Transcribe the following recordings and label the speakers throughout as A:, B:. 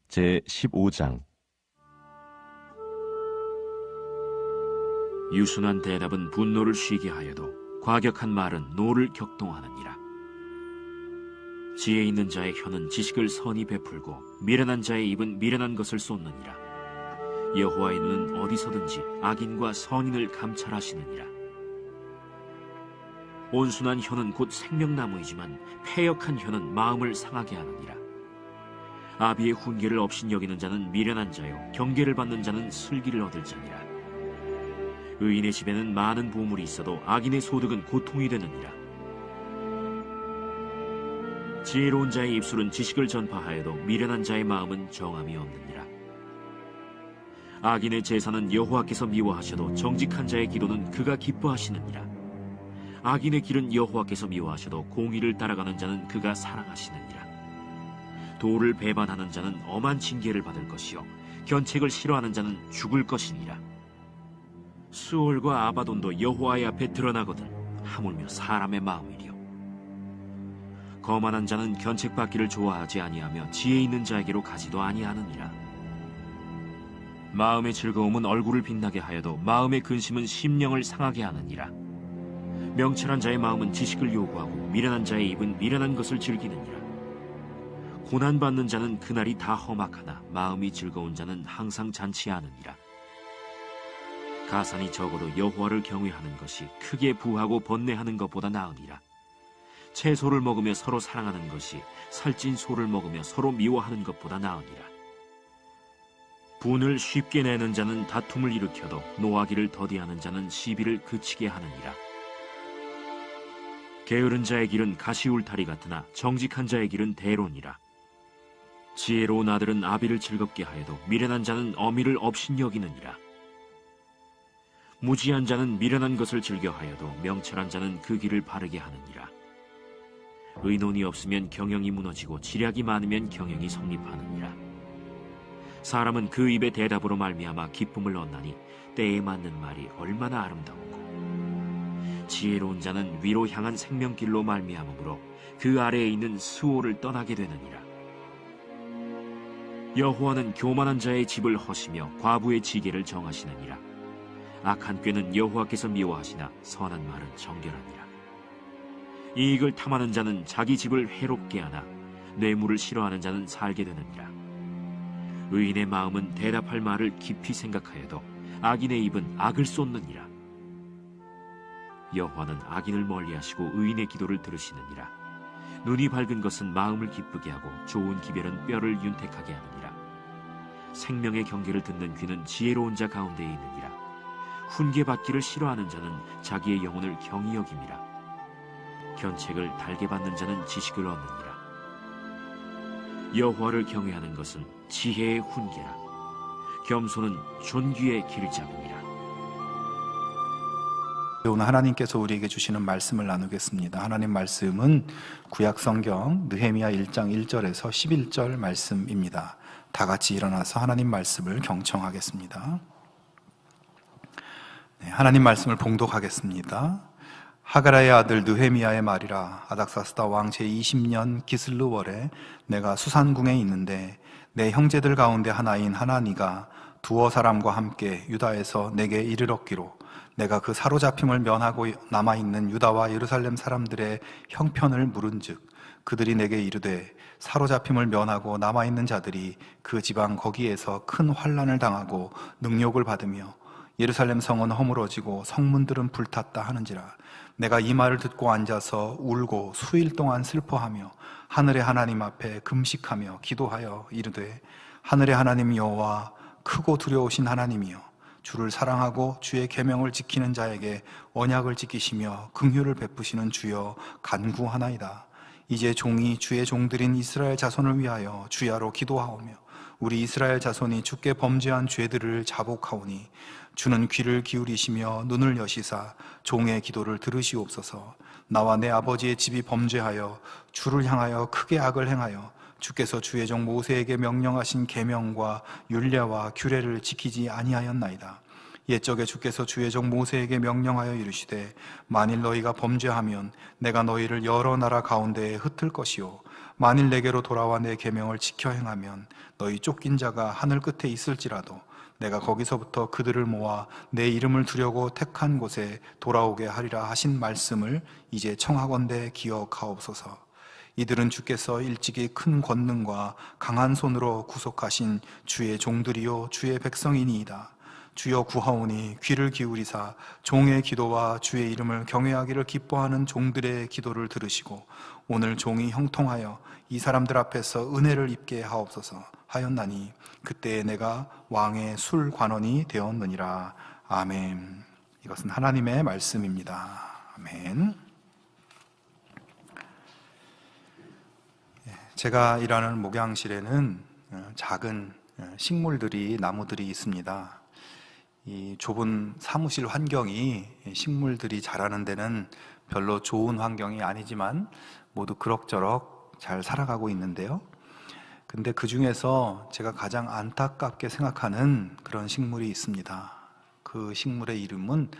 A: 제15장.
B: 유순한 대답은 분노를 쉬게 하여도 과격한 말은 노를 격동하느니라. 지혜 있는 자의 혀는 지식을 선히 베풀고 미련한 자의 입은 미련한 것을 쏟느니라. 여호와의 눈은 어디서든지 악인과 선인을 감찰하시느니라. 온순한 혀는 곧 생명나무이지만 패역한 혀는 마음을 상하게 하느니라. 아비의 훈계를 업신여기는 자는 미련한 자요 경계를 받는 자는 슬기를 얻을 자니라. 의인의 집에는 많은 보물이 있어도 악인의 소득은 고통이 되느니라. 지혜로운 자의 입술은 지식을 전파하여도 미련한 자의 마음은 정함이 없느니라. 악인의 제사는 여호와께서 미워하셔도 정직한 자의 기도는 그가 기뻐하시느니라. 악인의 길은 여호와께서 미워하셔도 공의를 따라가는 자는 그가 사랑하시느니라. 도를 배반하는 자는 엄한 징계를 받을 것이요 견책을 싫어하는 자는 죽을 것이니라. 수올과 아바돈도 여호와의 앞에 드러나거든 하물며 사람의 마음이리요. 거만한 자는 견책받기를 좋아하지 아니하며 지혜 있는 자에게로 가지도 아니하느니라. 마음의 즐거움은 얼굴을 빛나게 하여도 마음의 근심은 심령을 상하게 하느니라. 명철한 자의 마음은 지식을 요구하고 미련한 자의 입은 미련한 것을 즐기느니라. 고난받는 자는 그날이 다 험악하나 마음이 즐거운 자는 항상 잔치하느니라. 가산이 적어도 여호와를 경외하는 것이 크게 부하고 번뇌하는 것보다 나으니라. 채소를 먹으며 서로 사랑하는 것이 살찐 소를 먹으며 서로 미워하는 것보다 나으니라. 분을 쉽게 내는 자는 다툼을 일으켜도 노하기를 더디하는 자는 시비를 그치게 하느니라. 게으른 자의 길은 가시울타리 같으나 정직한 자의 길은 대론이라. 지혜로운 아들은 아비를 즐겁게 하여도 미련한 자는 어미를 업신여기느니라. 무지한 자는 미련한 것을 즐겨하여도 명철한 자는 그 길을 바르게 하느니라. 의논이 없으면 경영이 무너지고 지략이 많으면 경영이 성립하느니라. 사람은 그 입의 대답으로 말미암아 기쁨을 얻나니 때에 맞는 말이 얼마나 아름답고 지혜로운 자는 위로 향한 생명길로 말미암으므로 그 아래에 있는 수호를 떠나게 되느니라. 여호와는 교만한 자의 집을 허시며 과부의 지계를 정하시느니라. 악한 꾀는 여호와께서 미워하시나 선한 말은 정결하니라. 이익을 탐하는 자는 자기 집을 해롭게 하나 뇌물을 싫어하는 자는 살게 되느니라. 의인의 마음은 대답할 말을 깊이 생각하여도 악인의 입은 악을 쏟느니라. 여호와는 악인을 멀리하시고 의인의 기도를 들으시느니라. 눈이 밝은 것은 마음을 기쁘게 하고 좋은 기별은 뼈를 윤택하게 하느니라. 생명의 경계를 듣는 귀는 지혜로운 자 가운데에 있느니라. 훈계받기를 싫어하는 자는 자기의 영혼을 경히 여김이라. 견책을 달게 받는 자는 지식을 얻느니라. 여호와를 경외하는 것은 지혜의 훈계라. 겸손은 존귀의 길잡음이라.
C: 오늘 하나님께서 우리에게 주시는 말씀을 나누겠습니다. 하나님 말씀은 구약성경 느헤미야 1장 1절에서 11절 말씀입니다. 다 같이 일어나서 하나님 말씀을 경청하겠습니다. 하나님 말씀을 봉독하겠습니다. 하가라의 아들 느헤미야의 말이라. 아닥사스다 왕 제20년 기슬르월에 내가 수산궁에 있는데 내 형제들 가운데 하나인 하나니가 두어 사람과 함께 유다에서 내게 이르렀기로 내가 그 사로잡힘을 면하고 남아있는 유다와 예루살렘 사람들의 형편을 물은즉 그들이 내게 이르되 사로잡힘을 면하고 남아있는 자들이 그 지방 거기에서 큰 환난을 당하고 능욕을 받으며 예루살렘 성은 허물어지고 성문들은 불탔다 하는지라. 내가 이 말을 듣고 앉아서 울고 수일 동안 슬퍼하며 하늘의 하나님 앞에 금식하며 기도하여 이르되 하늘의 하나님 여호와 크고 두려우신 하나님이여 주를 사랑하고 주의 계명을 지키는 자에게 언약을 지키시며 긍휼을 베푸시는 주여 간구하나이다. 이제 종이 주의 종들인 이스라엘 자손을 위하여 주야로 기도하오며 우리 이스라엘 자손이 주께 범죄한 죄들을 자복하오니 주는 귀를 기울이시며 눈을 여시사 종의 기도를 들으시옵소서. 나와 내 아버지의 집이 범죄하여 주를 향하여 크게 악을 행하여 주께서 주의 종 모세에게 명령하신 계명과 율례와 규례를 지키지 아니하였나이다. 옛적에 주께서 주의 종 모세에게 명령하여 이르시되 만일 너희가 범죄하면 내가 너희를 여러 나라 가운데에 흩을 것이요 만일 내게로 돌아와 내 계명을 지켜 행하면 너희 쫓긴 자가 하늘 끝에 있을지라도 내가 거기서부터 그들을 모아 내 이름을 두려고 택한 곳에 돌아오게 하리라 하신 말씀을 이제 청하건대 기억하옵소서. 이들은 주께서 일찍이 큰 권능과 강한 손으로 구속하신 주의 종들이요 주의 백성이니이다. 주여 구하오니 귀를 기울이사 종의 기도와 주의 이름을 경외하기를 기뻐하는 종들의 기도를 들으시고 오늘 종이 형통하여 이 사람들 앞에서 은혜를 입게 하옵소서 하였나니 그때에 내가 왕의 술관원이 되었느니라. 아멘. 이것은 하나님의 말씀입니다. 아멘. 제가 일하는 목양실에는 작은 식물들이, 나무들이 있습니다. 이 좁은 사무실 환경이 식물들이 자라는 데는 별로 좋은 환경이 아니지만 모두 그럭저럭 잘 살아가고 있는데요. 근데 그 중에서 제가 가장 안타깝게 생각하는 그런 식물이 있습니다. 그 식물의 이름은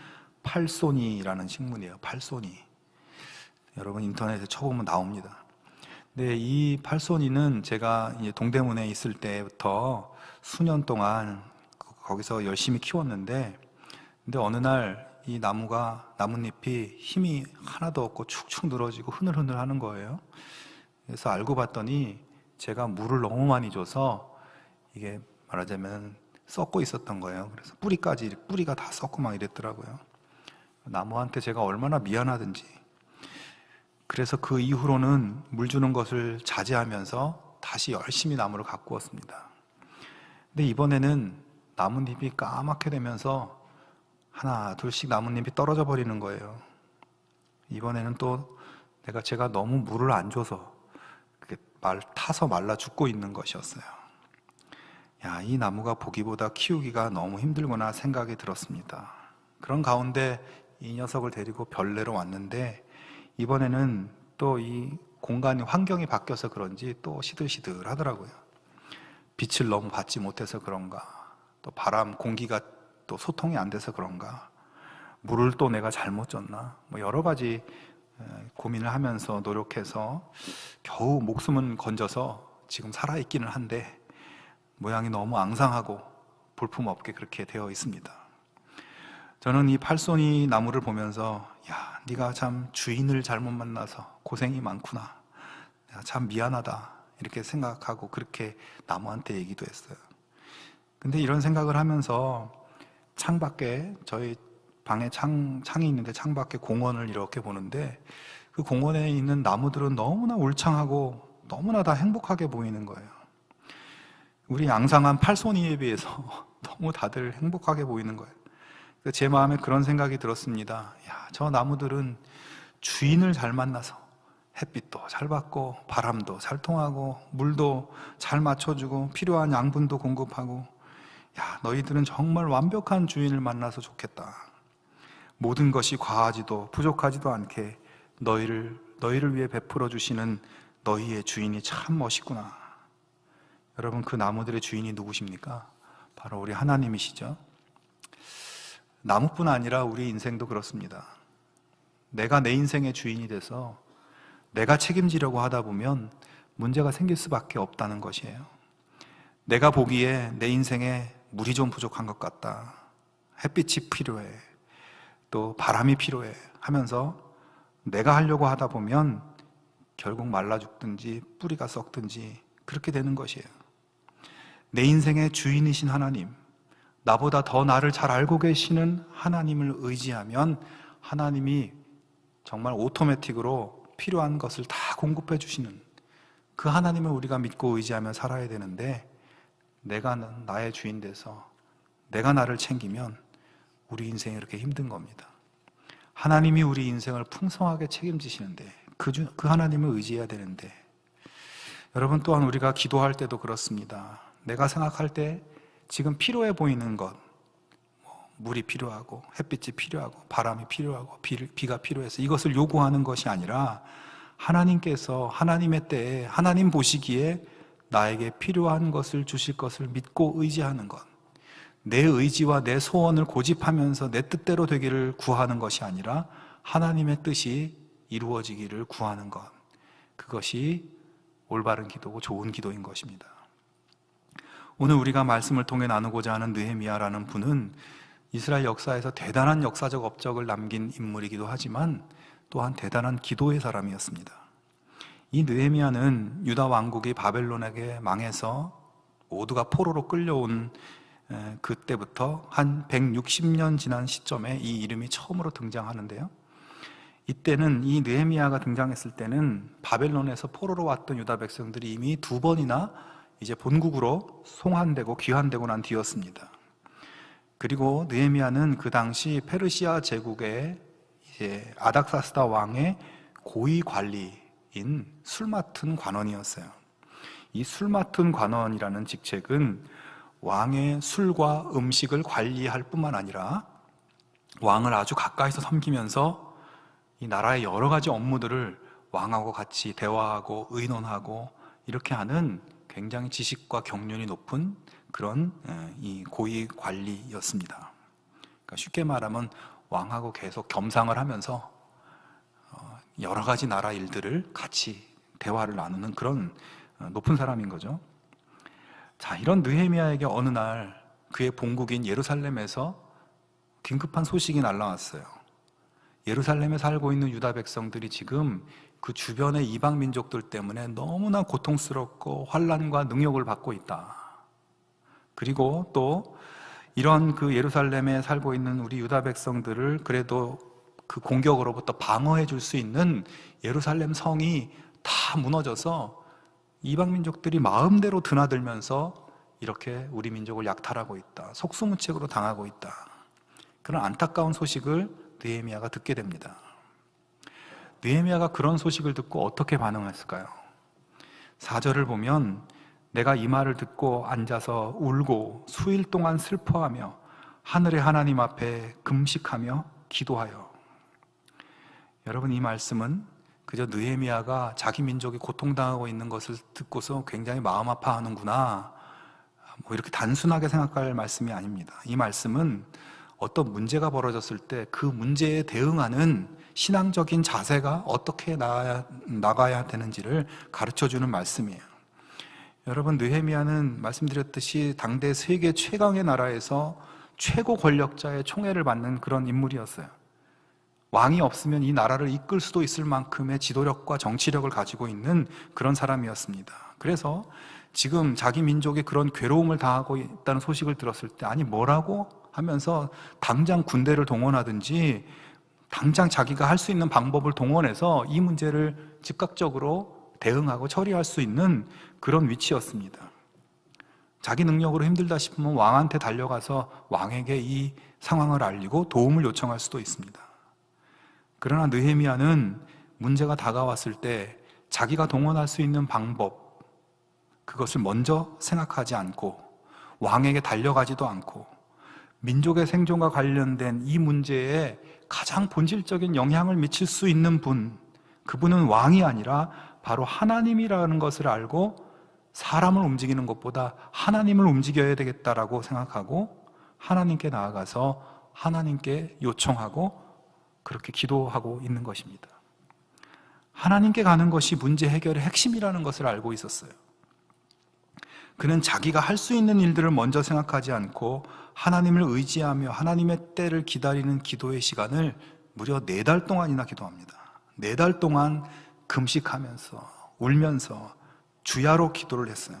C: 팔손이라는 식물이에요. 팔손이. 여러분 인터넷에 쳐보면 나옵니다. 근데 이 팔손이는 제가 이제 동대문에 있을 때부터 수년 동안 거기서 열심히 키웠는데, 근데 어느 날 이 나뭇잎이 힘이 하나도 없고 축축 늘어지고 흐늘흐늘 하는 거예요. 그래서 알고 봤더니 제가 물을 너무 많이 줘서 이게 말하자면 썩고 있었던 거예요. 그래서 뿌리가 다 썩고 막 이랬더라고요. 나무한테 제가 얼마나 미안하든지. 그래서 그 이후로는 물 주는 것을 자제하면서 다시 열심히 나무를 가꾸었습니다. 근데 이번에는 나뭇잎이 까맣게 되면서 하나 둘씩 나뭇잎이 떨어져 버리는 거예요. 이번에는 또 제가 너무 물을 안 줘서 타서 말라 죽고 있는 것이었어요. 야, 이 나무가 보기보다 키우기가 너무 힘들구나 생각이 들었습니다. 그런 가운데 이 녀석을 데리고 별내로 왔는데 이번에는 또 이 공간이, 환경이 바뀌어서 그런지 또 시들시들 하더라고요. 빛을 너무 받지 못해서 그런가, 또 바람, 공기가 또 소통이 안 돼서 그런가, 물을 또 내가 잘못 줬나, 뭐 여러 가지 고민을 하면서 노력해서 겨우 목숨은 건져서 지금 살아있기는 한데 모양이 너무 앙상하고 볼품없게 그렇게 되어 있습니다. 저는 이 팔손이 나무를 보면서 야, 네가 참 주인을 잘못 만나서 고생이 많구나, 내가 참 미안하다 이렇게 생각하고 그렇게 나무한테 얘기도 했어요. 근데 이런 생각을 하면서 창밖에, 저희 방에 창이 있는데 창밖에 공원을 이렇게 보는데 그 공원에 있는 나무들은 너무나 울창하고 너무나 다 행복하게 보이는 거예요. 우리 앙상한 팔손이에 비해서 너무 다들 행복하게 보이는 거예요. 제 마음에 그런 생각이 들었습니다. 야, 저 나무들은 주인을 잘 만나서 햇빛도 잘 받고 바람도 잘 통하고 물도 잘 맞춰주고 필요한 양분도 공급하고, 야, 너희들은 정말 완벽한 주인을 만나서 좋겠다. 모든 것이 과하지도 부족하지도 않게 너희를 위해 베풀어 주시는 너희의 주인이 참 멋있구나. 여러분, 그 나무들의 주인이 누구십니까? 바로 우리 하나님이시죠. 나무뿐 아니라 우리 인생도 그렇습니다. 내가 내 인생의 주인이 돼서 내가 책임지려고 하다 보면 문제가 생길 수밖에 없다는 것이에요. 내가 보기에 내 인생에 물이 좀 부족한 것 같다, 햇빛이 필요해, 또 바람이 필요해 하면서 내가 하려고 하다 보면 결국 말라 죽든지 뿌리가 썩든지 그렇게 되는 것이에요. 내 인생의 주인이신 하나님, 나보다 더 나를 잘 알고 계시는 하나님을 의지하면 하나님이 정말 오토매틱으로 필요한 것을 다 공급해 주시는 그 하나님을 우리가 믿고 의지하며 살아야 되는데, 내가 나의 주인 돼서 내가 나를 챙기면 우리 인생이 이렇게 힘든 겁니다. 하나님이 우리 인생을 풍성하게 책임지시는데 그 하나님을 의지해야 되는데, 여러분, 또한 우리가 기도할 때도 그렇습니다. 내가 생각할 때 지금 필요해 보이는 것, 물이 필요하고 햇빛이 필요하고 바람이 필요하고 비가 필요해서 이것을 요구하는 것이 아니라 하나님께서 하나님의 때에 하나님 보시기에 나에게 필요한 것을 주실 것을 믿고 의지하는 것, 내 의지와 내 소원을 고집하면서 내 뜻대로 되기를 구하는 것이 아니라 하나님의 뜻이 이루어지기를 구하는 것, 그것이 올바른 기도고 좋은 기도인 것입니다. 오늘 우리가 말씀을 통해 나누고자 하는 느헤미야라는 분은 이스라엘 역사에서 대단한 역사적 업적을 남긴 인물이기도 하지만 또한 대단한 기도의 사람이었습니다. 이 느헤미야는 유다 왕국이 바벨론에게 망해서 모두가 포로로 끌려온 그때부터 한 160년 지난 시점에 이 이름이 처음으로 등장하는데요. 이때는 이 느헤미야가 등장했을 때는 바벨론에서 포로로 왔던 유다 백성들이 이미 2번이나 이제 본국으로 송환되고 귀환되고 난 뒤였습니다. 그리고 느헤미야는 그 당시 페르시아 제국의 이제 아닥사스다 왕의 고위 관리인 술 맡은 관원이었어요. 이 술 맡은 관원이라는 직책은 왕의 술과 음식을 관리할 뿐만 아니라 왕을 아주 가까이서 섬기면서 이 나라의 여러 가지 업무들을 왕하고 같이 대화하고 의논하고 이렇게 하는 굉장히 지식과 경륜이 높은 그런 이 고위 관리였습니다. 그러니까 쉽게 말하면 왕하고 계속 겸상을 하면서 여러 가지 나라 일들을 같이 대화를 나누는 그런 높은 사람인 거죠. 자, 이런 느헤미야에게 어느 날 그의 본국인 예루살렘에서 긴급한 소식이 날라왔어요. 예루살렘에 살고 있는 유다 백성들이 지금 그 주변의 이방 민족들 때문에 너무나 고통스럽고 환난과 능욕을 받고 있다. 그리고 또 이런 그 예루살렘에 살고 있는 우리 유다 백성들을 그래도 그 공격으로부터 방어해 줄 수 있는 예루살렘 성이 다 무너져서 이방 민족들이 마음대로 드나들면서 이렇게 우리 민족을 약탈하고 있다. 속수무책으로 당하고 있다. 그런 안타까운 소식을 느헤미야가 듣게 됩니다. 느헤미야가 그런 소식을 듣고 어떻게 반응했을까요? 4절을 보면 내가 이 말을 듣고 앉아서 울고 수일 동안 슬퍼하며 하늘의 하나님 앞에 금식하며 기도하여. 여러분, 이 말씀은 그저 느헤미야가 자기 민족이 고통당하고 있는 것을 듣고서 굉장히 마음 아파하는구나, 이렇게 단순하게 생각할 말씀이 아닙니다. 이 말씀은 어떤 문제가 벌어졌을 때 그 문제에 대응하는 신앙적인 자세가 어떻게 나가야 되는지를 가르쳐주는 말씀이에요. 여러분, 느헤미야는 말씀드렸듯이 당대 세계 최강의 나라에서 최고 권력자의 총애를 받는 그런 인물이었어요. 왕이 없으면 이 나라를 이끌 수도 있을 만큼의 지도력과 정치력을 가지고 있는 그런 사람이었습니다. 그래서 지금 자기 민족이 그런 괴로움을 당하고 있다는 소식을 들었을 때 아니 뭐라고 하면서 당장 군대를 동원하든지 당장 자기가 할 수 있는 방법을 동원해서 이 문제를 즉각적으로 대응하고 처리할 수 있는 그런 위치였습니다. 자기 능력으로 힘들다 싶으면 왕한테 달려가서 왕에게 이 상황을 알리고 도움을 요청할 수도 있습니다. 그러나 느헤미야는 문제가 다가왔을 때 자기가 동원할 수 있는 방법, 그것을 먼저 생각하지 않고 왕에게 달려가지도 않고 민족의 생존과 관련된 이 문제에 가장 본질적인 영향을 미칠 수 있는 분, 그분은 왕이 아니라 바로 하나님이라는 것을 알고 사람을 움직이는 것보다 하나님을 움직여야 되겠다라고 생각하고 하나님께 나아가서 하나님께 요청하고 그렇게 기도하고 있는 것입니다. 하나님께 가는 것이 문제 해결의 핵심이라는 것을 알고 있었어요. 그는 자기가 할 수 있는 일들을 먼저 생각하지 않고 하나님을 의지하며 하나님의 때를 기다리는 기도의 시간을 무려 4달 동안이나 기도합니다. 4달 동안 금식하면서 울면서 주야로 기도를 했어요.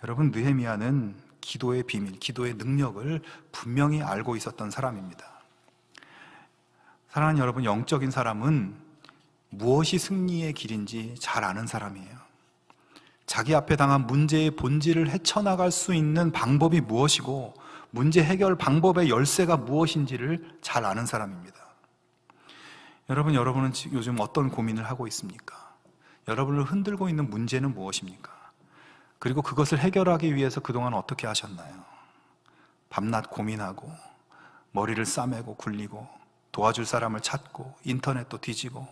C: 여러분, 느헤미야는 기도의 비밀, 기도의 능력을 분명히 알고 있었던 사람입니다. 사랑하는 여러분, 영적인 사람은 무엇이 승리의 길인지 잘 아는 사람이에요. 자기 앞에 당한 문제의 본질을 헤쳐나갈 수 있는 방법이 무엇이고 문제 해결 방법의 열쇠가 무엇인지를 잘 아는 사람입니다. 여러분은 요즘 어떤 고민을 하고 있습니까? 여러분을 흔들고 있는 문제는 무엇입니까? 그리고 그것을 해결하기 위해서 그동안 어떻게 하셨나요? 밤낮 고민하고 머리를 싸매고 굴리고 도와줄 사람을 찾고 인터넷도 뒤지고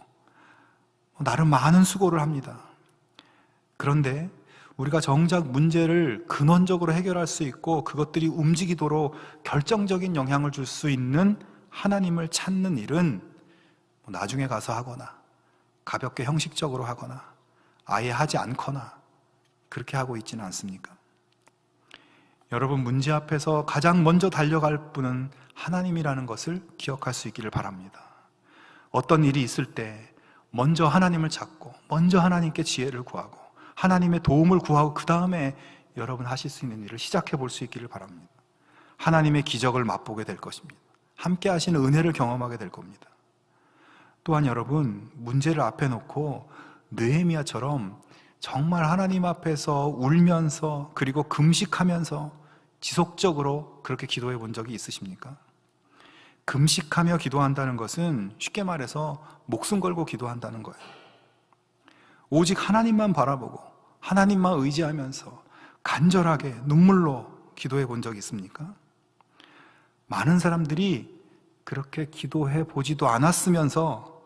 C: 나름 많은 수고를 합니다. 그런데 우리가 정작 문제를 근원적으로 해결할 수 있고 그것들이 움직이도록 결정적인 영향을 줄 수 있는 하나님을 찾는 일은 나중에 가서 하거나 가볍게 형식적으로 하거나 아예 하지 않거나 그렇게 하고 있지는 않습니까? 여러분, 문제 앞에서 가장 먼저 달려갈 분은 하나님이라는 것을 기억할 수 있기를 바랍니다. 어떤 일이 있을 때 먼저 하나님을 찾고 먼저 하나님께 지혜를 구하고 하나님의 도움을 구하고 그 다음에 여러분 하실 수 있는 일을 시작해 볼 수 있기를 바랍니다. 하나님의 기적을 맛보게 될 것입니다. 함께 하시는 은혜를 경험하게 될 겁니다. 또한 여러분, 문제를 앞에 놓고 느헤미야처럼 정말 하나님 앞에서 울면서 그리고 금식하면서 지속적으로 그렇게 기도해 본 적이 있으십니까? 금식하며 기도한다는 것은 쉽게 말해서 목숨 걸고 기도한다는 거예요. 오직 하나님만 바라보고 하나님만 의지하면서 간절하게 눈물로 기도해 본 적이 있습니까? 많은 사람들이 그렇게 기도해 보지도 않았으면서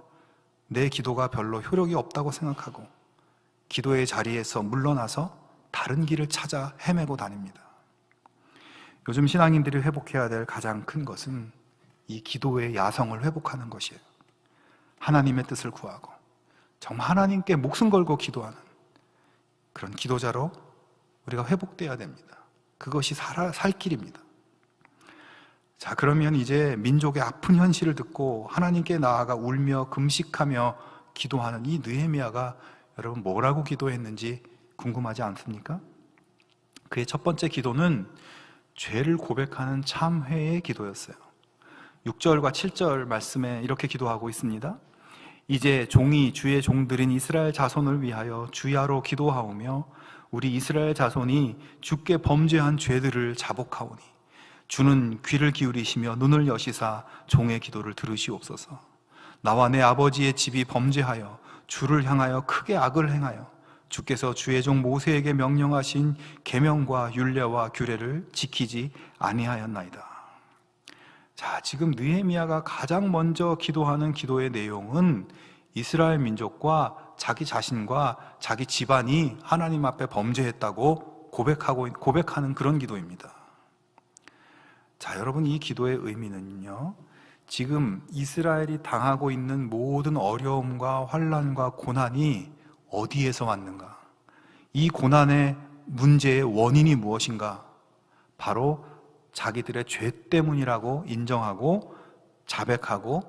C: 내 기도가 별로 효력이 없다고 생각하고 기도의 자리에서 물러나서 다른 길을 찾아 헤매고 다닙니다. 요즘 신앙인들이 회복해야 될 가장 큰 것은 이 기도의 야성을 회복하는 것이에요. 하나님의 뜻을 구하고 정말 하나님께 목숨 걸고 기도하는 그런 기도자로 우리가 회복돼야 됩니다. 그것이 살 길입니다. 자, 그러면 이제 민족의 아픈 현실을 듣고 하나님께 나아가 울며 금식하며 기도하는 이 느헤미야가 여러분 뭐라고 기도했는지 궁금하지 않습니까? 그의 첫 번째 기도는 죄를 고백하는 참회의 기도였어요. 6절과 7절 말씀에 이렇게 기도하고 있습니다. 이제 종이 주의 종들인 이스라엘 자손을 위하여 주야로 기도하오며 우리 이스라엘 자손이 주께 범죄한 죄들을 자복하오니 주는 귀를 기울이시며 눈을 여시사 종의 기도를 들으시옵소서. 나와 내 아버지의 집이 범죄하여 주를 향하여 크게 악을 행하여 주께서 주의 종 모세에게 명령하신 계명과 율례와 규례를 지키지 아니하였나이다. 자, 지금 느헤미야가 가장 먼저 기도하는 기도의 내용은 이스라엘 민족과 자기 자신과 자기 집안이 하나님 앞에 범죄했다고 고백하는 그런 기도입니다. 자, 여러분, 이 기도의 의미는요, 지금 이스라엘이 당하고 있는 모든 어려움과 환난과 고난이 어디에서 왔는가? 이 고난의 문제의 원인이 무엇인가? 바로 자기들의 죄 때문이라고 인정하고 자백하고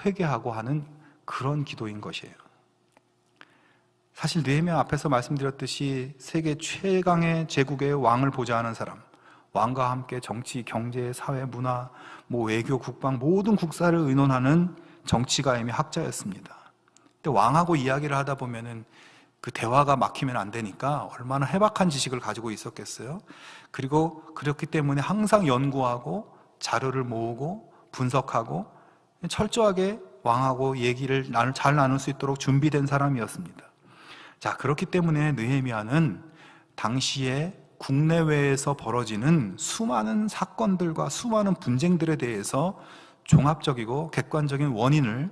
C: 회개하고 하는 그런 기도인 것이에요. 사실 느헤미야 앞에서 말씀드렸듯이 세계 최강의 제국의 왕을 보좌하는 사람, 왕과 함께 정치, 경제, 사회, 문화, 외교, 국방 모든 국사를 의논하는 정치가이며 학자였습니다. 근데 왕하고 이야기를 하다 보면은 그 대화가 막히면 안 되니까 얼마나 해박한 지식을 가지고 있었겠어요. 그리고 그렇기 때문에 항상 연구하고 자료를 모으고 분석하고 철저하게 왕하고 얘기를 잘 나눌 수 있도록 준비된 사람이었습니다. 자, 그렇기 때문에 느헤미야는 당시에 국내외에서 벌어지는 수많은 사건들과 수많은 분쟁들에 대해서 종합적이고 객관적인 원인을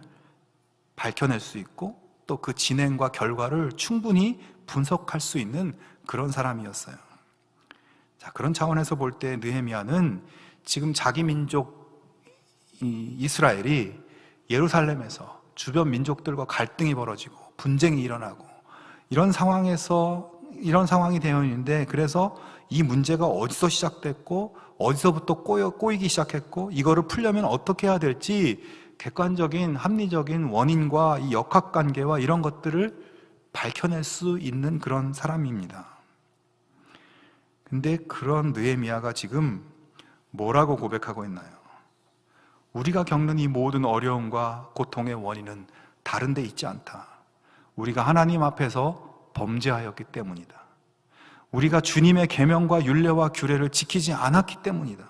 C: 밝혀낼 수 있고 또 그 진행과 결과를 충분히 분석할 수 있는 그런 사람이었어요. 자, 그런 차원에서 볼 때 느헤미야는 지금 자기 민족 이스라엘이 예루살렘에서 주변 민족들과 갈등이 벌어지고 분쟁이 일어나고 이런 상황이 되어 있는데, 그래서 이 문제가 어디서 시작됐고 어디서부터 꼬이기 시작했고 이거를 풀려면 어떻게 해야 될지 객관적인 합리적인 원인과 이 역학관계와 이런 것들을 밝혀낼 수 있는 그런 사람입니다. 근데 그런 느헤미야가 지금 뭐라고 고백하고 있나요? 우리가 겪는 이 모든 어려움과 고통의 원인은 다른 데 있지 않다. 우리가 하나님 앞에서 범죄하였기 때문이다. 우리가 주님의 계명과 율례와 규례를 지키지 않았기 때문이다.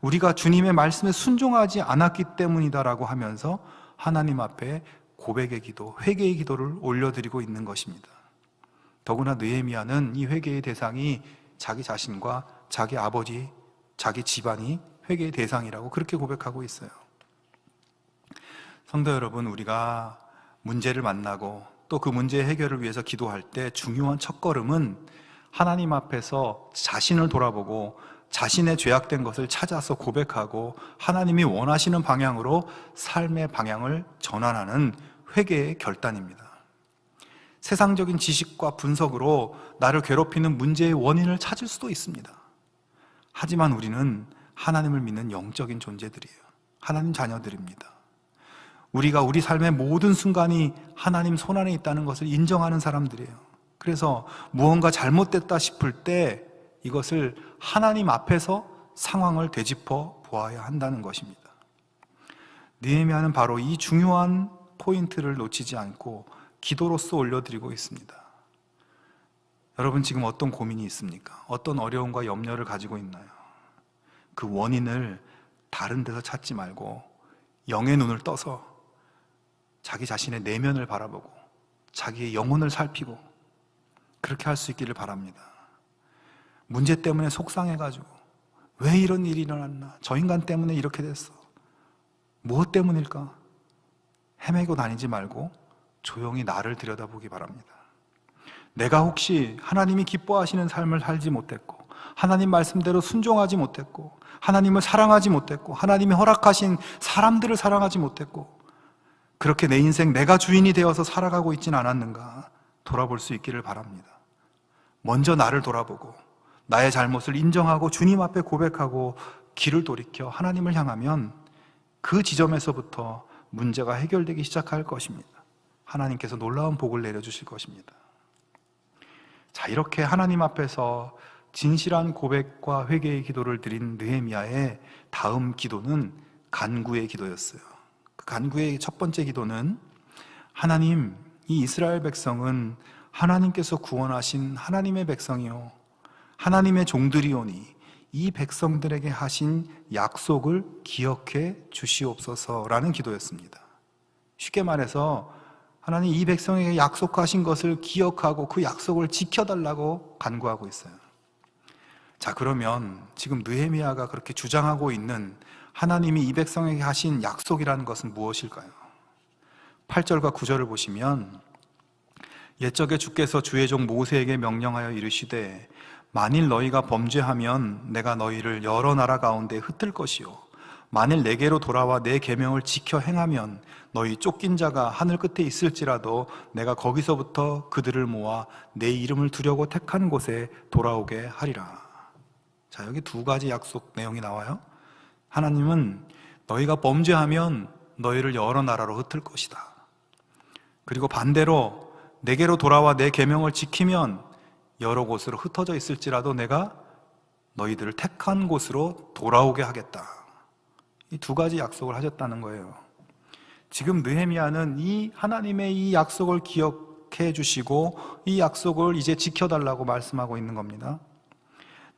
C: 우리가 주님의 말씀에 순종하지 않았기 때문이다라고 하면서 하나님 앞에 고백의 기도, 회개의 기도를 올려드리고 있는 것입니다. 더구나 느헤미야는 이 회개의 대상이 자기 자신과 자기 아버지, 자기 집안이 회개의 대상이라고 그렇게 고백하고 있어요. 성도 여러분, 우리가 문제를 만나고 또 그 문제 해결을 위해서 기도할 때 중요한 첫걸음은 하나님 앞에서 자신을 돌아보고 자신의 죄악된 것을 찾아서 고백하고 하나님이 원하시는 방향으로 삶의 방향을 전환하는 회개의 결단입니다. 세상적인 지식과 분석으로 나를 괴롭히는 문제의 원인을 찾을 수도 있습니다. 하지만 우리는 하나님을 믿는 영적인 존재들이에요. 하나님 자녀들입니다. 우리가 우리 삶의 모든 순간이 하나님 손안에 있다는 것을 인정하는 사람들이에요. 그래서 무언가 잘못됐다 싶을 때 이것을 하나님 앞에서 상황을 되짚어 보아야 한다는 것입니다. 느헤미야는 바로 이 중요한 포인트를 놓치지 않고 기도로서 올려드리고 있습니다. 여러분 지금 어떤 고민이 있습니까? 어떤 어려움과 염려를 가지고 있나요? 그 원인을 다른 데서 찾지 말고 영의 눈을 떠서 자기 자신의 내면을 바라보고 자기의 영혼을 살피고 그렇게 할 수 있기를 바랍니다. 문제 때문에 속상해가지고 왜 이런 일이 일어났나? 저 인간 때문에 이렇게 됐어. 무엇 때문일까? 헤매고 다니지 말고 조용히 나를 들여다보기 바랍니다. 내가 혹시 하나님이 기뻐하시는 삶을 살지 못했고 하나님 말씀대로 순종하지 못했고 하나님을 사랑하지 못했고 하나님이 허락하신 사람들을 사랑하지 못했고 그렇게 내 인생 내가 주인이 되어서 살아가고 있지는 않았는가 돌아볼 수 있기를 바랍니다. 먼저 나를 돌아보고 나의 잘못을 인정하고 주님 앞에 고백하고 길을 돌이켜 하나님을 향하면 그 지점에서부터 문제가 해결되기 시작할 것입니다. 하나님께서 놀라운 복을 내려주실 것입니다. 자, 이렇게 하나님 앞에서 진실한 고백과 회개의 기도를 드린 느헤미야의 다음 기도는 간구의 기도였어요. 그 간구의 첫 번째 기도는 하나님, 이 이스라엘 백성은 하나님께서 구원하신 하나님의 백성이요 하나님의 종들이오니 이 백성들에게 하신 약속을 기억해 주시옵소서라는 기도였습니다. 쉽게 말해서 하나님 이 백성에게 약속하신 것을 기억하고 그 약속을 지켜달라고 간구하고 있어요. 자, 그러면 지금 느헤미야가 그렇게 주장하고 있는 하나님이 이 백성에게 하신 약속이라는 것은 무엇일까요? 8절과 9절을 보시면 옛적에 주께서 주의 종 모세에게 명령하여 이르시되 만일 너희가 범죄하면 내가 너희를 여러 나라 가운데 흩을 것이요 만일 내게로 돌아와 내 계명을 지켜 행하면 너희 쫓긴 자가 하늘 끝에 있을지라도 내가 거기서부터 그들을 모아 내 이름을 두려고 택한 곳에 돌아오게 하리라. 자, 여기 두 가지 약속 내용이 나와요. 하나님은 너희가 범죄하면 너희를 여러 나라로 흩을 것이다. 그리고 반대로 내게로 돌아와 내 계명을 지키면 여러 곳으로 흩어져 있을지라도 내가 너희들을 택한 곳으로 돌아오게 하겠다. 이 두 가지 약속을 하셨다는 거예요. 지금 느헤미야는 이 하나님의 이 약속을 기억해 주시고 이 약속을 이제 지켜달라고 말씀하고 있는 겁니다.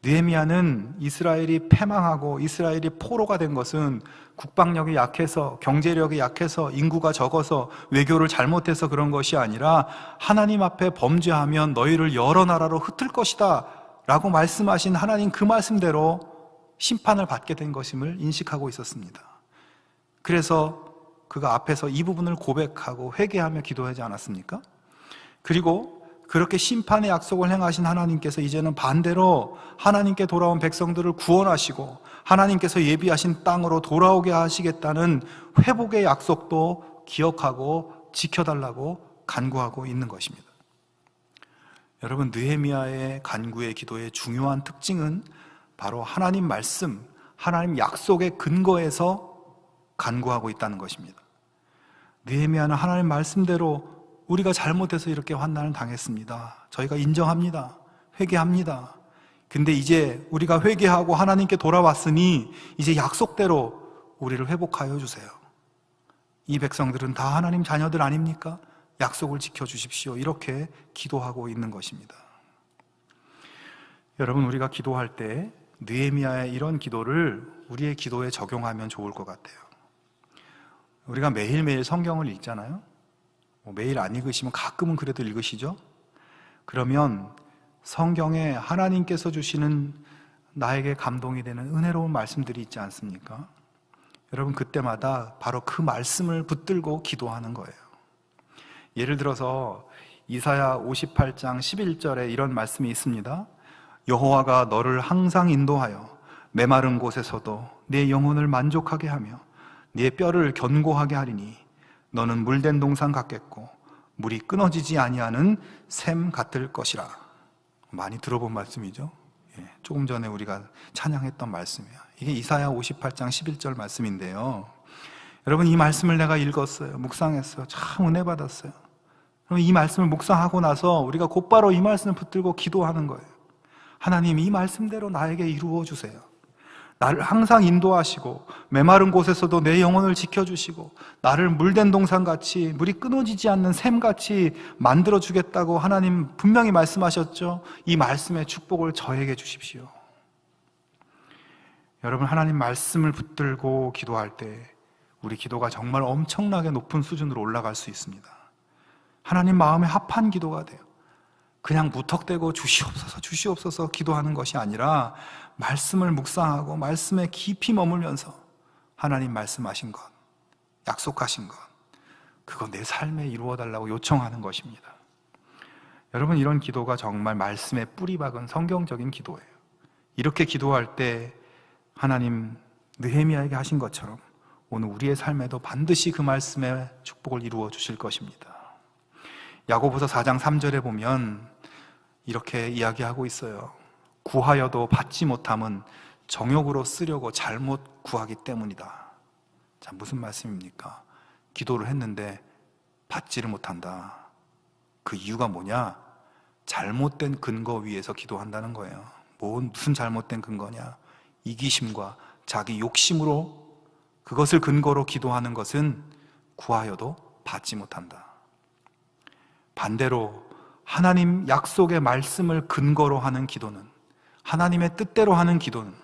C: 느헤미야는 이스라엘이 패망하고 이스라엘이 포로가 된 것은 국방력이 약해서 경제력이 약해서 인구가 적어서 외교를 잘못해서 그런 것이 아니라 하나님 앞에 범죄하면 너희를 여러 나라로 흩을 것이다 라고 말씀하신 하나님 그 말씀대로 심판을 받게 된 것임을 인식하고 있었습니다. 그래서 그가 앞에서 이 부분을 고백하고 회개하며 기도하지 않았습니까? 그리고 그렇게 심판의 약속을 행하신 하나님께서 이제는 반대로 하나님께 돌아온 백성들을 구원하시고 하나님께서 예비하신 땅으로 돌아오게 하시겠다는 회복의 약속도 기억하고 지켜달라고 간구하고 있는 것입니다. 여러분, 느헤미야의 간구의 기도의 중요한 특징은 바로 하나님 말씀, 하나님 약속의 근거에서 간구하고 있다는 것입니다. 느헤미야는 하나님 말씀대로 우리가 잘못해서 이렇게 환난을 당했습니다. 저희가 인정합니다. 회개합니다. 근데 이제 우리가 회개하고 하나님께 돌아왔으니 이제 약속대로 우리를 회복하여 주세요. 이 백성들은 다 하나님 자녀들 아닙니까? 약속을 지켜주십시오. 이렇게 기도하고 있는 것입니다. 여러분, 우리가 기도할 때 느헤미야의 이런 기도를 우리의 기도에 적용하면 좋을 것 같아요. 우리가 매일매일 성경을 읽잖아요. 매일 안 읽으시면 가끔은 그래도 읽으시죠? 그러면 성경에 하나님께서 주시는 나에게 감동이 되는 은혜로운 말씀들이 있지 않습니까? 여러분, 그때마다 바로 그 말씀을 붙들고 기도하는 거예요. 예를 들어서 이사야 58장 11절에 이런 말씀이 있습니다. 여호와가 너를 항상 인도하여 메마른 곳에서도 내 영혼을 만족하게 하며 네 뼈를 견고하게 하리니 너는 물된 동산 같겠고 물이 끊어지지 아니하는 샘 같을 것이라. 많이 들어본 말씀이죠. 조금 전에 우리가 찬양했던 말씀이에요. 이게 이사야 58장 11절 말씀인데요. 여러분, 이 말씀을 내가 읽었어요. 묵상했어요. 참 은혜 받았어요. 그럼 이 말씀을 묵상하고 나서 우리가 곧바로 이 말씀을 붙들고 기도하는 거예요. 하나님, 이 말씀대로 나에게 이루어 주세요. 나를 항상 인도하시고 메마른 곳에서도 내 영혼을 지켜주시고 나를 물된 동산같이 물이 끊어지지 않는 샘같이 만들어주겠다고 하나님 분명히 말씀하셨죠. 이 말씀의 축복을 저에게 주십시오. 여러분, 하나님 말씀을 붙들고 기도할 때 우리 기도가 정말 엄청나게 높은 수준으로 올라갈 수 있습니다. 하나님 마음에 합한 기도가 돼요. 그냥 무턱대고 주시옵소서 주시옵소서 기도하는 것이 아니라 말씀을 묵상하고 말씀에 깊이 머물면서 하나님 말씀하신 것, 약속하신 것, 그거 내 삶에 이루어달라고 요청하는 것입니다. 여러분, 이런 기도가 정말 말씀에 뿌리 박은 성경적인 기도예요. 이렇게 기도할 때 하나님 느헤미야에게 하신 것처럼 오늘 우리의 삶에도 반드시 그 말씀의 축복을 이루어 주실 것입니다. 야고보서 4장 3절에 보면 이렇게 이야기하고 있어요. 구하여도 받지 못함은 정욕으로 쓰려고 잘못 구하기 때문이다. 자, 무슨 말씀입니까? 기도를 했는데 받지를 못한다. 그 이유가 뭐냐? 잘못된 근거 위에서 기도한다는 거예요. 무슨 잘못된 근거냐? 이기심과 자기 욕심으로 그것을 근거로 기도하는 것은 구하여도 받지 못한다. 반대로 하나님 약속의 말씀을 근거로 하는 기도는, 하나님의 뜻대로 하는 기도는,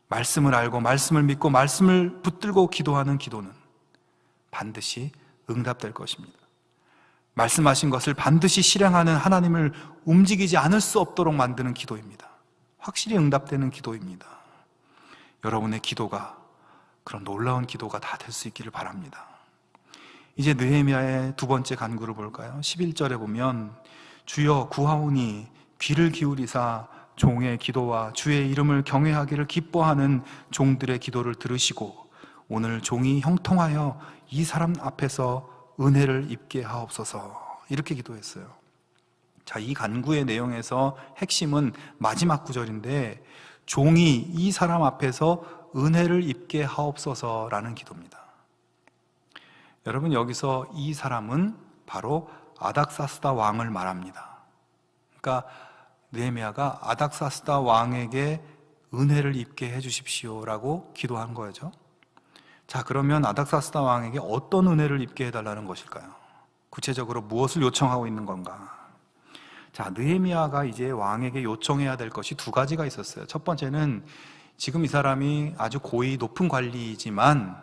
C: 말씀을 알고 말씀을 믿고 말씀을 붙들고 기도하는 기도는 반드시 응답될 것입니다. 말씀하신 것을 반드시 실행하는 하나님을 움직이지 않을 수 없도록 만드는 기도입니다. 확실히 응답되는 기도입니다. 여러분의 기도가 그런 놀라운 기도가 다 될 수 있기를 바랍니다. 이제 느헤미야의 두 번째 간구를 볼까요? 11절에 보면 주여 구하오니 귀를 기울이사 종의 기도와 주의 이름을 경외하기를 기뻐하는 종들의 기도를 들으시고 오늘 종이 형통하여 이 사람 앞에서 은혜를 입게 하옵소서. 이렇게 기도했어요. 자, 이 간구의 내용에서 핵심은 마지막 구절인데 종이 이 사람 앞에서 은혜를 입게 하옵소서라는 기도입니다. 여러분, 여기서 이 사람은 바로 아닥사스다 왕을 말합니다. 그러니까 느헤미야가 아닥사스다 왕에게 은혜를 입게 해주십시오라고 기도한 거죠. 자, 그러면 아닥사스다 왕에게 어떤 은혜를 입게 해달라는 것일까요? 구체적으로 무엇을 요청하고 있는 건가? 자, 느헤미야가 이제 왕에게 요청해야 될 것이 두 가지가 있었어요. 첫 번째는 지금 이 사람이 아주 고위 높은 관리이지만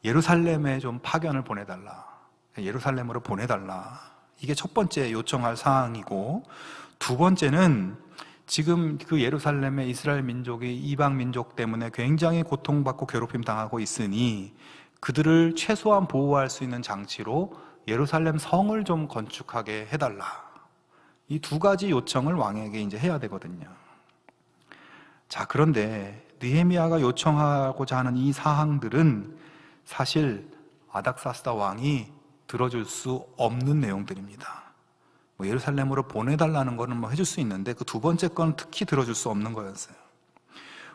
C: 예루살렘에 좀 파견을 보내달라, 예루살렘으로 보내달라, 이게 첫 번째 요청할 사항이고, 두 번째는 지금 그 예루살렘의 이스라엘 민족이 이방 민족 때문에 굉장히 고통받고 괴롭힘 당하고 있으니 그들을 최소한 보호할 수 있는 장치로 예루살렘 성을 좀 건축하게 해달라. 이 두 가지 요청을 왕에게 이제 해야 되거든요. 자, 그런데 느헤미야가 요청하고자 하는 이 사항들은 사실 아닥사스다 왕이 들어줄 수 없는 내용들입니다. 예루살렘으로 보내달라는 거는 해줄 수 있는데 그 두 번째 건 특히 들어줄 수 없는 거였어요.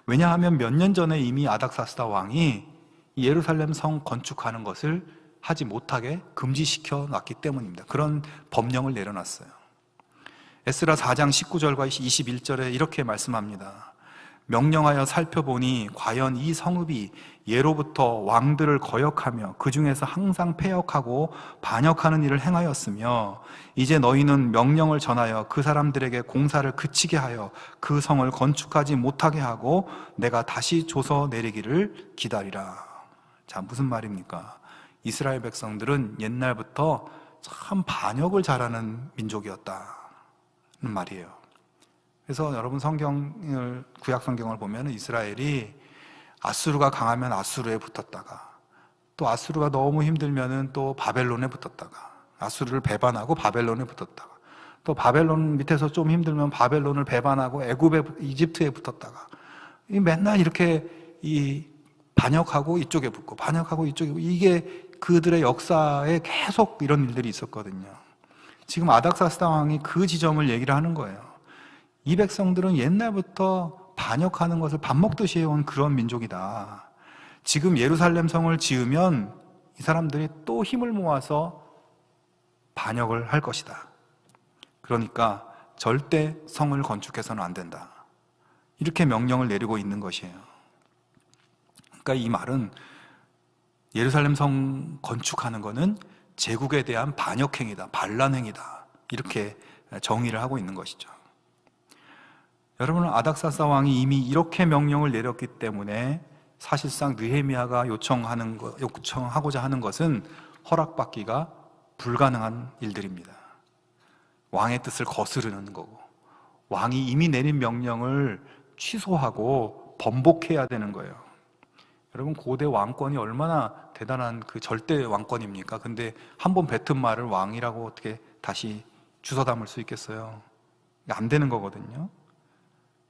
C: 왜냐하면 몇 년 전에 이미 아닥사스다 왕이 예루살렘 성 건축하는 것을 하지 못하게 금지시켜 놨기 때문입니다. 그런 법령을 내려놨어요. 에스라 4장 19절과 21절에 이렇게 말씀합니다. 명령하여 살펴보니 과연 이 성읍이 예로부터 왕들을 거역하며 그 중에서 항상 패역하고 반역하는 일을 행하였으며 이제 너희는 명령을 전하여 그 사람들에게 공사를 그치게 하여 그 성을 건축하지 못하게 하고 내가 다시 줘서 내리기를 기다리라. 자, 무슨 말입니까? 이스라엘 백성들은 옛날부터 참 반역을 잘하는 민족이었다는 말이에요. 그래서 여러분 성경을, 구약 성경을 보면 이스라엘이 아수르가 강하면 아수르에 붙었다가 또 아수르가 너무 힘들면은 또 바벨론에 붙었다가 아수르를 배반하고 바벨론에 붙었다가 또 바벨론 밑에서 좀 힘들면 바벨론을 배반하고 애굽에, 이집트에 붙었다가 맨날 이렇게 반역하고 이쪽에 붙고 반역하고 이쪽에 붙고, 이게 그들의 역사에 계속 이런 일들이 있었거든요. 지금 아닥사스다 왕이 그 지점을 얘기를 하는 거예요. 이 백성들은 옛날부터 반역하는 것을 밥 먹듯이 해온 그런 민족이다. 지금 예루살렘 성을 지으면 이 사람들이 또 힘을 모아서 반역을 할 것이다. 그러니까 절대 성을 건축해서는 안 된다. 이렇게 명령을 내리고 있는 것이에요. 그러니까 이 말은 예루살렘 성 건축하는 것은 제국에 대한 반역행위다, 반란행위다. 이렇게 정의를 하고 있는 것이죠. 여러분은 아닥사스다 왕이 이미 이렇게 명령을 내렸기 때문에 사실상 느헤미야가 요청하고자 하는 것은 허락받기가 불가능한 일들입니다. 왕의 뜻을 거스르는 거고, 왕이 이미 내린 명령을 취소하고 번복해야 되는 거예요. 여러분, 고대 왕권이 얼마나 대단한 그 절대 왕권입니까? 근데 한 번 뱉은 말을 왕이라고 어떻게 다시 주워 담을 수 있겠어요? 안 되는 거거든요.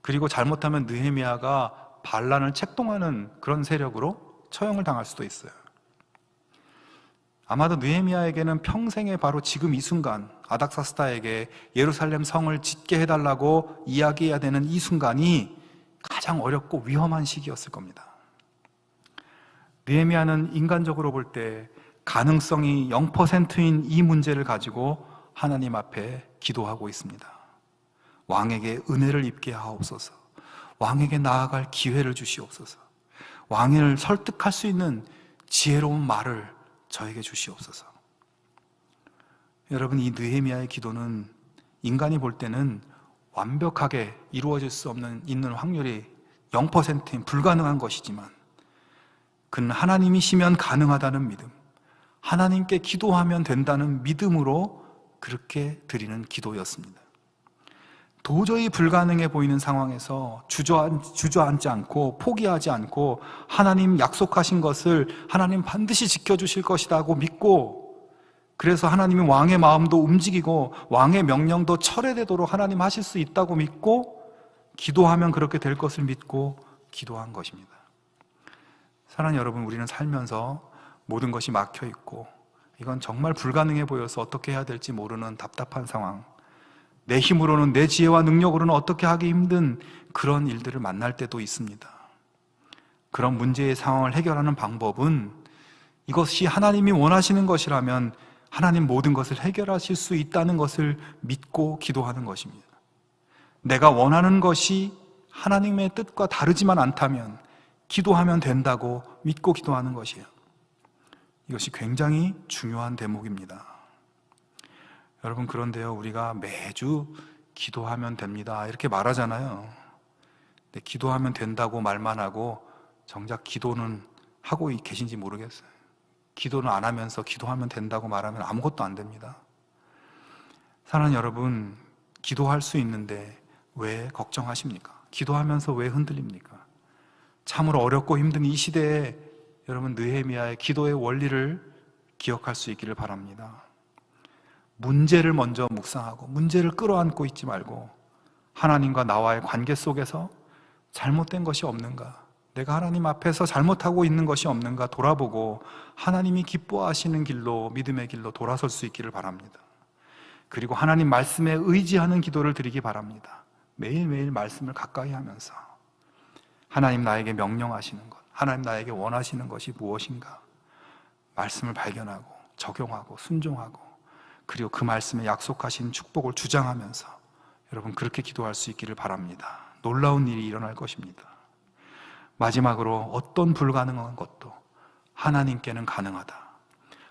C: 그리고 잘못하면 느헤미야가 반란을 책동하는 그런 세력으로 처형을 당할 수도 있어요. 아마도 느헤미야에게는 평생에 바로 지금 이 순간, 아닥사스다에게 예루살렘 성을 짓게 해달라고 이야기해야 되는 이 순간이 가장 어렵고 위험한 시기였을 겁니다. 느헤미야는 인간적으로 볼 때 가능성이 0%인 이 문제를 가지고 하나님 앞에 기도하고 있습니다. 왕에게 은혜를 입게 하옵소서. 왕에게 나아갈 기회를 주시옵소서. 왕을 설득할 수 있는 지혜로운 말을 저에게 주시옵소서. 여러분, 이 느헤미야의 기도는 인간이 볼 때는 완벽하게 이루어질 수 있는 확률이 0%인 불가능한 것이지만, 그는 하나님이시면 가능하다는 믿음, 하나님께 기도하면 된다는 믿음으로 그렇게 드리는 기도였습니다. 도저히 불가능해 보이는 상황에서 주저앉지 않고 포기하지 않고 하나님 약속하신 것을 하나님 반드시 지켜주실 것이라고 믿고, 그래서 하나님이 왕의 마음도 움직이고 왕의 명령도 철회되도록 하나님 하실 수 있다고 믿고 기도하면 그렇게 될 것을 믿고 기도한 것입니다. 사랑하는 여러분, 우리는 살면서 모든 것이 막혀 있고 이건 정말 불가능해 보여서 어떻게 해야 될지 모르는 답답한 상황, 내 힘으로는, 내 지혜와 능력으로는 어떻게 하기 힘든 그런 일들을 만날 때도 있습니다. 그런 문제의 상황을 해결하는 방법은 이것이 하나님이 원하시는 것이라면 하나님 모든 것을 해결하실 수 있다는 것을 믿고 기도하는 것입니다. 내가 원하는 것이 하나님의 뜻과 다르지만 않다면 기도하면 된다고 믿고 기도하는 것이에요. 이것이 굉장히 중요한 대목입니다. 여러분, 그런데요, 우리가 매주 기도하면 됩니다 이렇게 말하잖아요. 근데 기도하면 된다고 말만 하고 정작 기도는 하고 계신지 모르겠어요. 기도는 안 하면서 기도하면 된다고 말하면 아무것도 안 됩니다. 사랑하는 여러분, 기도할 수 있는데 왜 걱정하십니까? 기도하면서 왜 흔들립니까? 참으로 어렵고 힘든 이 시대에 여러분, 느헤미야의 기도의 원리를 기억할 수 있기를 바랍니다. 문제를 먼저 묵상하고 문제를 끌어안고 있지 말고 하나님과 나와의 관계 속에서 잘못된 것이 없는가, 내가 하나님 앞에서 잘못하고 있는 것이 없는가 돌아보고 하나님이 기뻐하시는 길로, 믿음의 길로 돌아설 수 있기를 바랍니다. 그리고 하나님 말씀에 의지하는 기도를 드리기 바랍니다. 매일매일 말씀을 가까이 하면서 하나님 나에게 명령하시는 것, 하나님 나에게 원하시는 것이 무엇인가 말씀을 발견하고 적용하고 순종하고, 그리고 그 말씀에 약속하신 축복을 주장하면서 여러분 그렇게 기도할 수 있기를 바랍니다. 놀라운 일이 일어날 것입니다. 마지막으로, 어떤 불가능한 것도 하나님께는 가능하다,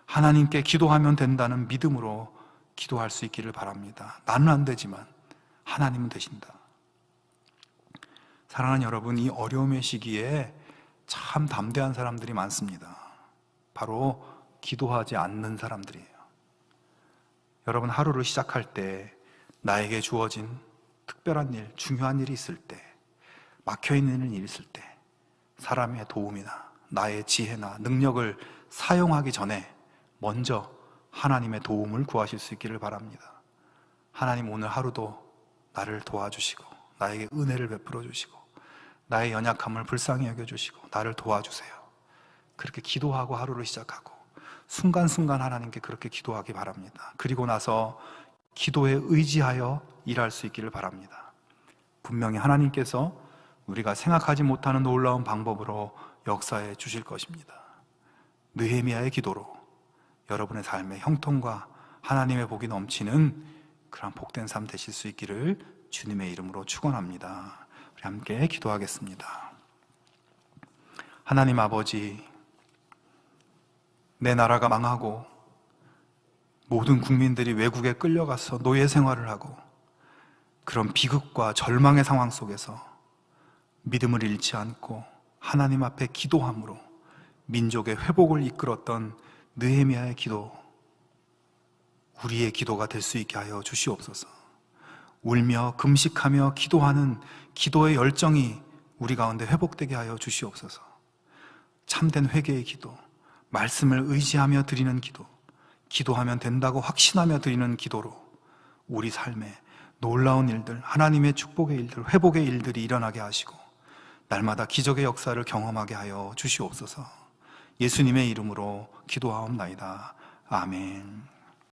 C: 하나님께 기도하면 된다는 믿음으로 기도할 수 있기를 바랍니다. 나는 안 되지만 하나님은 되신다. 사랑하는 여러분, 이 어려움의 시기에 참 담대한 사람들이 많습니다. 바로 기도하지 않는 사람들이에요. 여러분, 하루를 시작할 때 나에게 주어진 특별한 일, 중요한 일이 있을 때, 막혀있는 일이 있을 때 사람의 도움이나 나의 지혜나 능력을 사용하기 전에 먼저 하나님의 도움을 구하실 수 있기를 바랍니다. 하나님, 오늘 하루도 나를 도와주시고 나에게 은혜를 베풀어 주시고 나의 연약함을 불쌍히 여겨주시고 나를 도와주세요. 그렇게 기도하고 하루를 시작하고 순간순간 하나님께 그렇게 기도하기 바랍니다. 그리고 나서 기도에 의지하여 일할 수 있기를 바랍니다. 분명히 하나님께서 우리가 생각하지 못하는 놀라운 방법으로 역사해 주실 것입니다. 느헤미야의 기도로 여러분의 삶의 형통과 하나님의 복이 넘치는 그런 복된 삶 되실 수 있기를 주님의 이름으로 축원합니다. 우리 함께 기도하겠습니다. 하나님 아버지, 내 나라가 망하고 모든 국민들이 외국에 끌려가서 노예 생활을 하고 그런 비극과 절망의 상황 속에서 믿음을 잃지 않고 하나님 앞에 기도함으로 민족의 회복을 이끌었던 느헤미야의 기도, 우리의 기도가 될 수 있게 하여 주시옵소서. 울며 금식하며 기도하는 기도의 열정이 우리 가운데 회복되게 하여 주시옵소서. 참된 회개의 기도, 말씀을 의지하며 드리는 기도, 기도하면 된다고 확신하며 드리는 기도로 우리 삶에 놀라운 일들, 하나님의 축복의 일들, 회복의 일들이 일어나게 하시고 날마다 기적의 역사를 경험하게 하여 주시옵소서. 예수님의 이름으로 기도하옵나이다. 아멘.